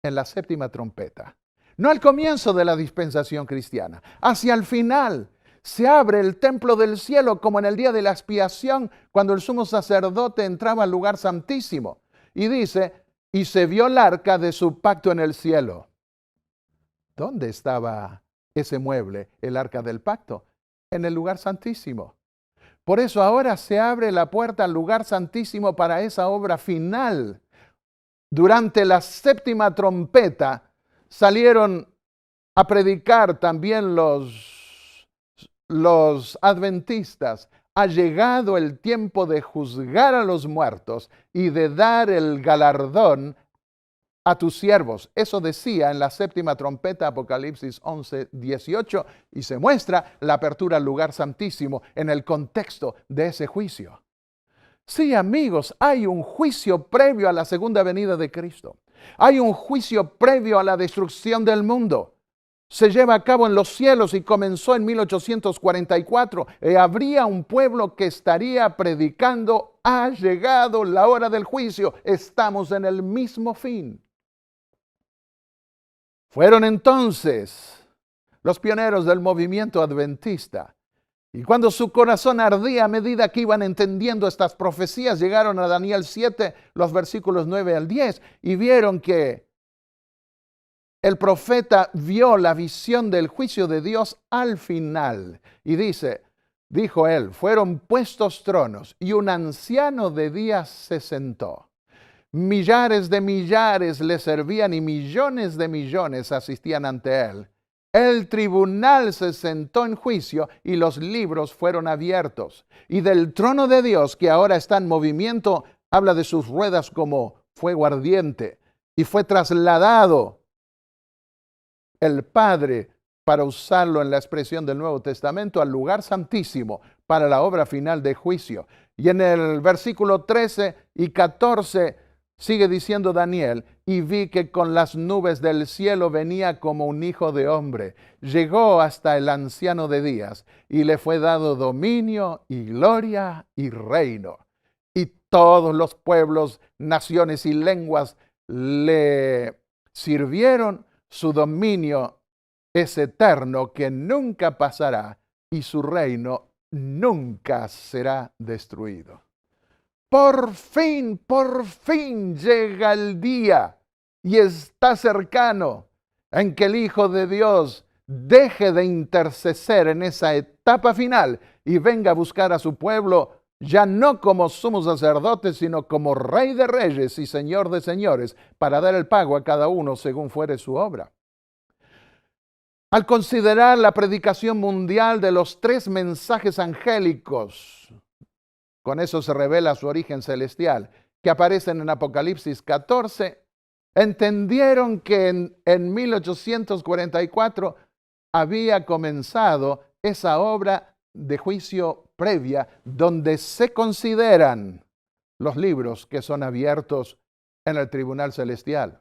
En la séptima trompeta. No al comienzo de la dispensación cristiana, hacia el final. Se abre el templo del cielo como en el día de la expiación, cuando el sumo sacerdote entraba al lugar santísimo. Y dice, y se vio el arca de su pacto en el cielo. ¿Dónde estaba ese mueble, el arca del pacto? En el lugar santísimo. Por eso ahora se abre la puerta al lugar santísimo para esa obra final. Durante la séptima trompeta salieron a predicar también los adventistas. Ha llegado el tiempo de juzgar a los muertos y de dar el galardón a tus siervos. Eso decía en la séptima trompeta, Apocalipsis 11, 18, y se muestra la apertura al lugar santísimo en el contexto de ese juicio. Sí, amigos, hay un juicio previo a la segunda venida de Cristo. Hay un juicio previo a la destrucción del mundo. Se lleva a cabo en los cielos y comenzó en 1844. Habría un pueblo que estaría predicando: ha llegado la hora del juicio, estamos en el mismo fin. Fueron entonces los pioneros del movimiento adventista. Y cuando su corazón ardía a medida que iban entendiendo estas profecías, llegaron a Daniel 7, los versículos 9 al 10, y vieron que el profeta vio la visión del juicio de Dios al final. Y dijo él, fueron puestos tronos y un anciano de días se sentó. Millares de millares le servían y millones de millones asistían ante él. El tribunal se sentó en juicio y los libros fueron abiertos. Y del trono de Dios, que ahora está en movimiento, habla de sus ruedas como fuego ardiente. Y fue trasladado el Padre, para usarlo en la expresión del Nuevo Testamento, al lugar santísimo para la obra final de juicio. Y en el versículo 13 y 14 sigue diciendo Daniel, y vi que con las nubes del cielo venía como un hijo de hombre. Llegó hasta el anciano de días y le fue dado dominio y gloria y reino. Y todos los pueblos, naciones y lenguas le sirvieron. Su dominio es eterno, que nunca pasará, y su reino nunca será destruido. Por fin llega el día y está cercano en que el Hijo de Dios deje de interceder en esa etapa final y venga a buscar a su pueblo, ya no como sumo sacerdote, sino como Rey de reyes y Señor de señores, para dar el pago a cada uno según fuere su obra. Al considerar la predicación mundial de los 3 mensajes angélicos, con eso se revela su origen celestial, que aparecen en Apocalipsis 14, entendieron que en 1844 había comenzado esa obra de juicio previa, donde se consideran los libros que son abiertos en el tribunal celestial.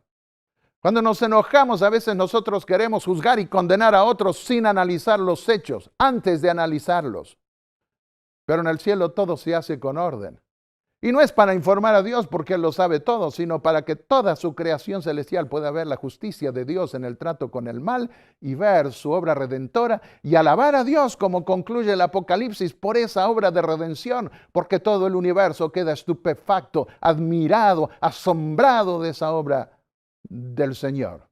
Cuando nos enojamos, a veces nosotros queremos juzgar y condenar a otros sin analizar los hechos, antes de analizarlos. Pero en el cielo todo se hace con orden. Y no es para informar a Dios porque Él lo sabe todo, sino para que toda su creación celestial pueda ver la justicia de Dios en el trato con el mal y ver su obra redentora y alabar a Dios, como concluye el Apocalipsis, por esa obra de redención, porque todo el universo queda estupefacto, admirado, asombrado de esa obra del Señor.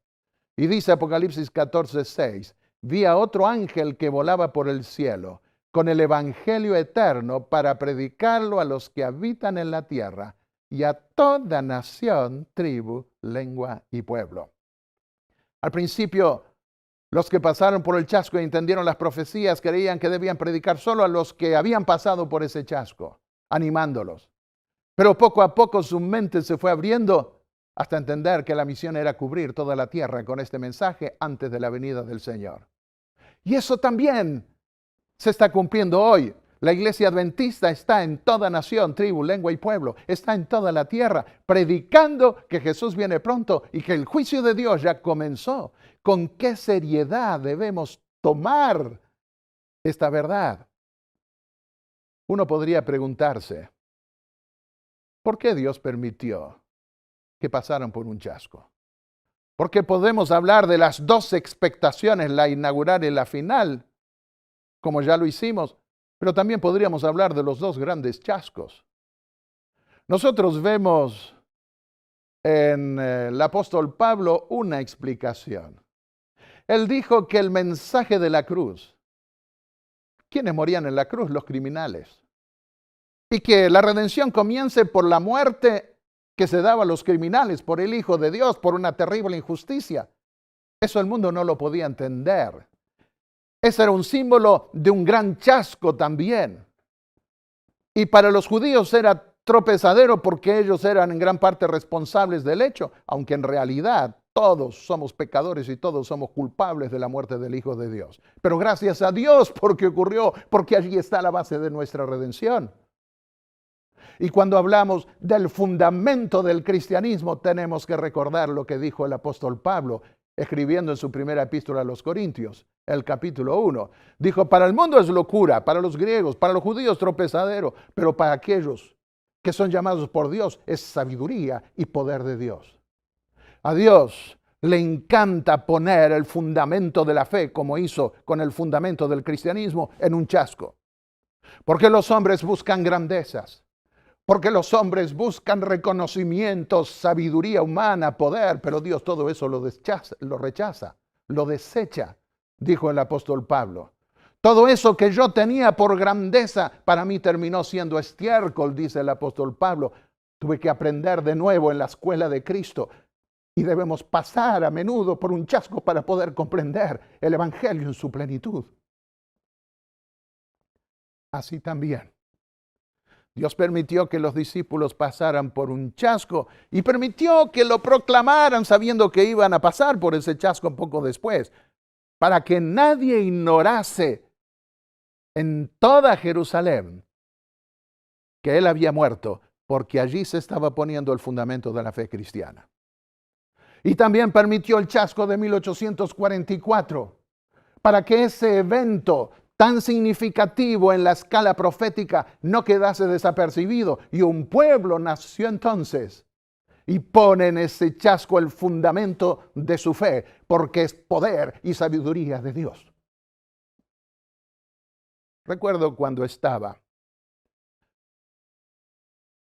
Y dice Apocalipsis 14:6, vi a otro ángel que volaba por el cielo, con el evangelio eterno para predicarlo a los que habitan en la tierra y a toda nación, tribu, lengua y pueblo. Al principio, los que pasaron por el chasco y entendieron las profecías creían que debían predicar solo a los que habían pasado por ese chasco, animándolos. Pero poco a poco su mente se fue abriendo hasta entender que la misión era cubrir toda la tierra con este mensaje antes de la venida del Señor. Y eso también se está cumpliendo hoy. La iglesia adventista está en toda nación, tribu, lengua y pueblo. Está en toda la tierra, predicando que Jesús viene pronto y que el juicio de Dios ya comenzó. ¿Con qué seriedad debemos tomar esta verdad? Uno podría preguntarse, ¿por qué Dios permitió que pasaran por un chasco? Porque podemos hablar de las 2 expectaciones, la inaugural y la final, como ya lo hicimos, pero también podríamos hablar de los 2 grandes chascos. Nosotros vemos en el apóstol Pablo una explicación. Él dijo que el mensaje de la cruz, ¿quiénes morían en la cruz? Los criminales. y que la redención comience por la muerte que se daba a los criminales, por el Hijo de Dios, por una terrible injusticia. Eso el mundo no lo podía entender. Ese era un símbolo de un gran chasco también. Y para los judíos era tropezadero porque ellos eran en gran parte responsables del hecho, aunque en realidad todos somos pecadores y todos somos culpables de la muerte del Hijo de Dios. Pero gracias a Dios porque ocurrió, porque allí está la base de nuestra redención. Y cuando hablamos del fundamento del cristianismo, tenemos que recordar lo que dijo el apóstol Pablo, escribiendo en su primera epístola a los Corintios, el capítulo 1. Dijo, para el mundo es locura, para los griegos, para los judíos tropezadero, pero para aquellos que son llamados por Dios es sabiduría y poder de Dios. A Dios le encanta poner el fundamento de la fe, como hizo con el fundamento del cristianismo, en un chasco. Porque los hombres buscan grandezas. Porque los hombres buscan reconocimiento, sabiduría humana, poder, pero Dios todo eso lo rechaza, lo desecha, dijo el apóstol Pablo. Todo eso que yo tenía por grandeza, para mí terminó siendo estiércol, dice el apóstol Pablo. Tuve que aprender de nuevo en la escuela de Cristo y debemos pasar a menudo por un chasco para poder comprender el evangelio en su plenitud. Así también Dios permitió que los discípulos pasaran por un chasco y permitió que lo proclamaran sabiendo que iban a pasar por ese chasco poco después, para que nadie ignorase en toda Jerusalén que Él había muerto, porque allí se estaba poniendo el fundamento de la fe cristiana. Y también permitió el chasco de 1844, para que ese evento tan significativo en la escala profética no quedase desapercibido. Y un pueblo nació entonces y pone en ese chasco el fundamento de su fe, porque es poder y sabiduría de Dios. Recuerdo cuando estaba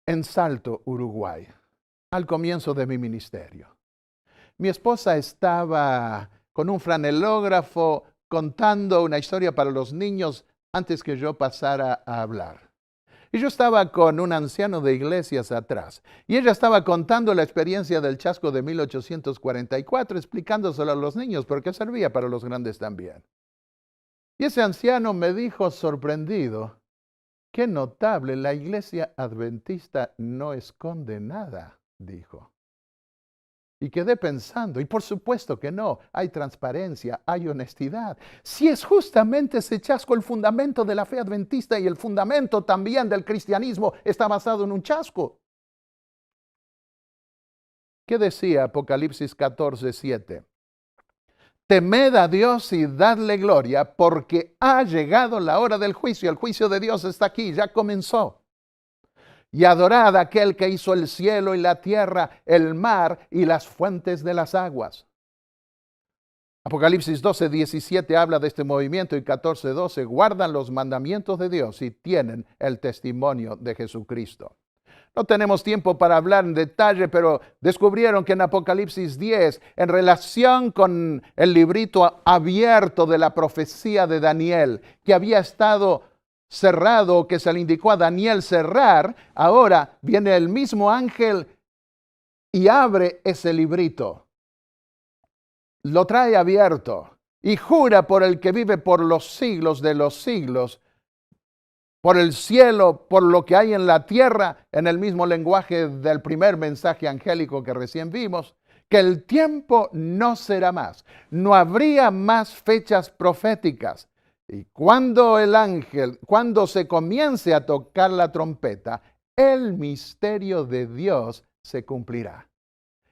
en Salto, Uruguay, al comienzo de mi ministerio. Mi esposa estaba con un franelógrafo contando una historia para los niños antes que yo pasara a hablar. Y yo estaba con un anciano de iglesias atrás. Y ella estaba contando la experiencia del chasco de 1844, explicándoselo a los niños, porque servía para los grandes también. Y ese anciano me dijo sorprendido, qué notable, la iglesia adventista no esconde nada, dijo. Y quedé pensando, y por supuesto que no, hay transparencia, hay honestidad. Si es justamente ese chasco el fundamento de la fe adventista y el fundamento también del cristianismo está basado en un chasco. ¿Qué decía Apocalipsis 14:7? Temed a Dios y dadle gloria, porque ha llegado la hora del juicio. El juicio de Dios está aquí, ya comenzó. Y adorad a aquel que hizo el cielo y la tierra, el mar y las fuentes de las aguas. Apocalipsis 12:17 habla de este movimiento y 14:12 guardan los mandamientos de Dios y tienen el testimonio de Jesucristo. No tenemos tiempo para hablar en detalle, pero descubrieron que en Apocalipsis 10, en relación con el librito abierto de la profecía de Daniel, que había estado cerrado, que se le indicó a Daniel cerrar, ahora viene el mismo ángel y abre ese librito. Lo trae abierto y jura por el que vive por los siglos de los siglos, por el cielo, por lo que hay en la tierra, en el mismo lenguaje del primer mensaje angélico que recién vimos, que el tiempo no será más. No habría más fechas proféticas. Y cuando cuando se comience a tocar la trompeta, el misterio de Dios se cumplirá.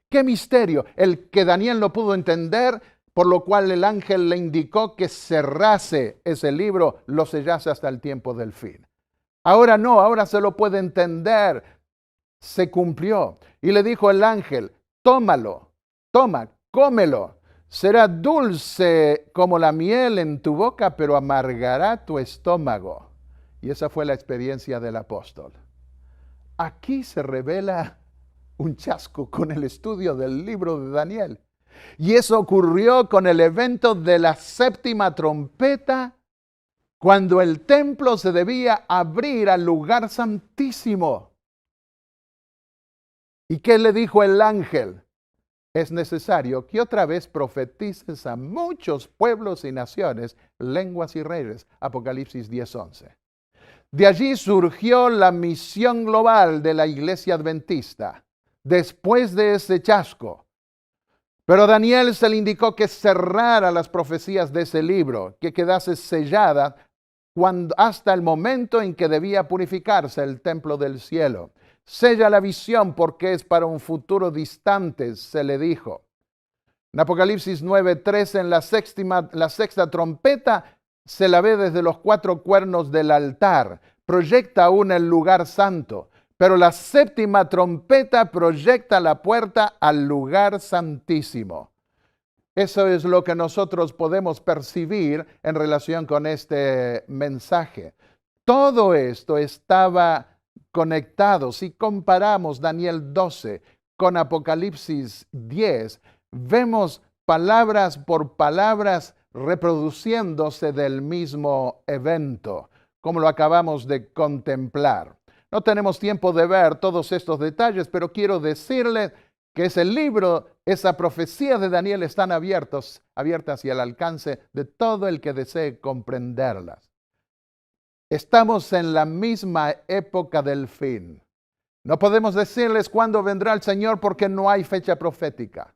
¿Qué misterio? El que Daniel no pudo entender, por lo cual el ángel le indicó que cerrase ese libro, lo sellase hasta el tiempo del fin. Ahora no, ahora se lo puede entender. Se cumplió. Y le dijo el ángel, tómalo, cómelo. Será dulce como la miel en tu boca, pero amargará tu estómago. Y esa fue la experiencia del apóstol. Aquí se revela un chasco con el estudio del libro de Daniel. Y eso ocurrió con el evento de la séptima trompeta cuando el templo se debía abrir al lugar santísimo. ¿Y qué le dijo el ángel? Es necesario que otra vez profetices a muchos pueblos y naciones, lenguas y reyes. Apocalipsis 10:11. De allí surgió la misión global de la iglesia adventista, después de ese chasco. Pero a Daniel se le indicó que cerrara las profecías de ese libro, que quedase sellada hasta el momento en que debía purificarse el templo del cielo. Sella la visión porque es para un futuro distante, se le dijo. En Apocalipsis 9:13, en la sexta trompeta, se la ve desde los 4 cuernos del altar. Proyecta aún el lugar santo. Pero la séptima trompeta proyecta la puerta al lugar santísimo. Eso es lo que nosotros podemos percibir en relación con este mensaje. Todo esto estaba conectado. Si comparamos Daniel 12 con Apocalipsis 10, vemos palabras por palabras reproduciéndose del mismo evento, como lo acabamos de contemplar. No tenemos tiempo de ver todos estos detalles, pero quiero decirles que ese libro, esa profecía de Daniel están abiertas y al alcance de todo el que desee comprenderlas. Estamos en la misma época del fin. No podemos decirles cuándo vendrá el Señor porque no hay fecha profética.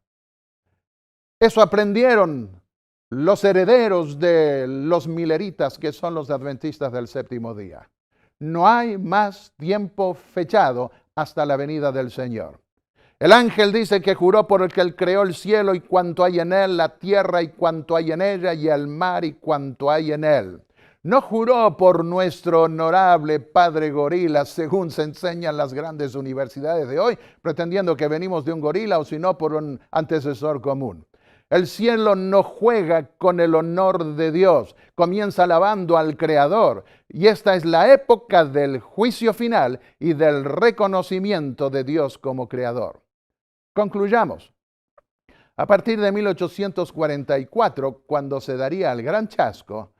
Eso aprendieron los herederos de los mileritas, que son los adventistas del séptimo día. No hay más tiempo fechado hasta la venida del Señor. El ángel dice que juró por el que él creó el cielo y cuanto hay en él, la tierra y cuanto hay en ella, y el mar y cuanto hay en él. No juró por nuestro honorable padre gorila, según se enseñan las grandes universidades de hoy, pretendiendo que venimos de un gorila o sino por un antecesor común. El cielo no juega con el honor de Dios, comienza alabando al Creador. Y esta es la época del juicio final y del reconocimiento de Dios como Creador. Concluyamos. A partir de 1844, cuando se daría el gran chasco,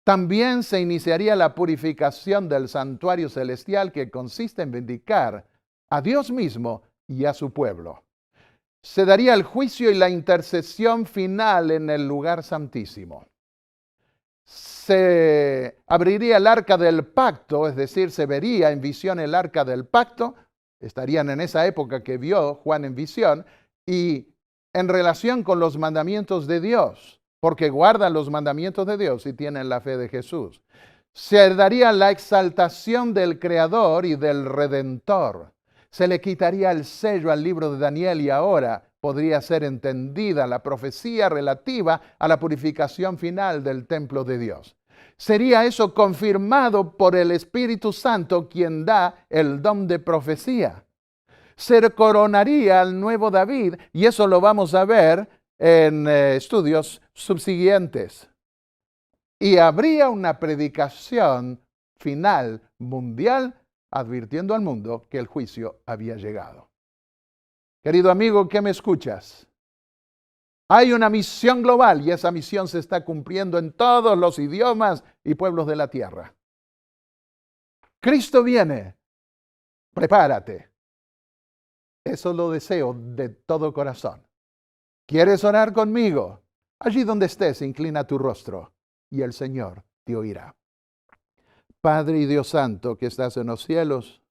también se iniciaría la purificación del santuario celestial, que consiste en vindicar a Dios mismo y a su pueblo. Se daría el juicio y la intercesión final en el lugar santísimo. Se abriría el arca del pacto, es decir, se vería en visión el arca del pacto. Estarían en esa época que vio Juan en visión, y en relación con los mandamientos de Dios, porque guardan los mandamientos de Dios y tienen la fe de Jesús. Se daría la exaltación del Creador y del Redentor. Se le quitaría el sello al libro de Daniel y ahora podría ser entendida la profecía relativa a la purificación final del templo de Dios. Sería eso confirmado por el Espíritu Santo, quien da el don de profecía. Se coronaría al nuevo David, y eso lo vamos a ver en estudios subsiguientes. Y habría una predicación final mundial advirtiendo al mundo que el juicio había llegado. Querido amigo, ¿qué me escuchas? Hay una misión global y esa misión se está cumpliendo en todos los idiomas y pueblos de la tierra. Cristo viene. Prepárate. Eso lo deseo de todo corazón. ¿Quieres orar conmigo? Allí donde estés, inclina tu rostro y el Señor te oirá. Padre y Dios Santo que estás en los cielos,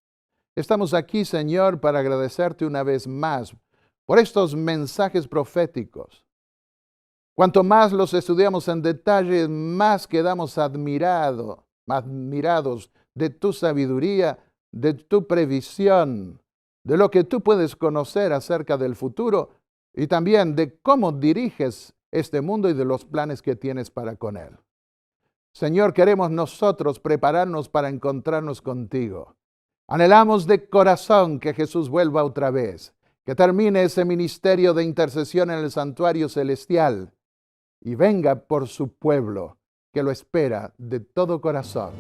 estamos aquí, Señor, para agradecerte una vez más por estos mensajes proféticos. Cuanto más los estudiamos en detalle, más quedamos admirados de tu sabiduría, de tu previsión, de lo que tú puedes conocer acerca del futuro y también de cómo diriges este mundo y de los planes que tienes para con él. Señor, queremos nosotros prepararnos para encontrarnos contigo. Anhelamos de corazón que Jesús vuelva otra vez, que termine ese ministerio de intercesión en el santuario celestial y venga por su pueblo que lo espera de todo corazón.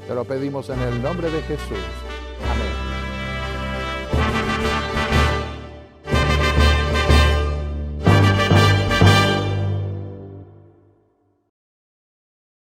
Te lo pedimos en el nombre de Jesús. Amén.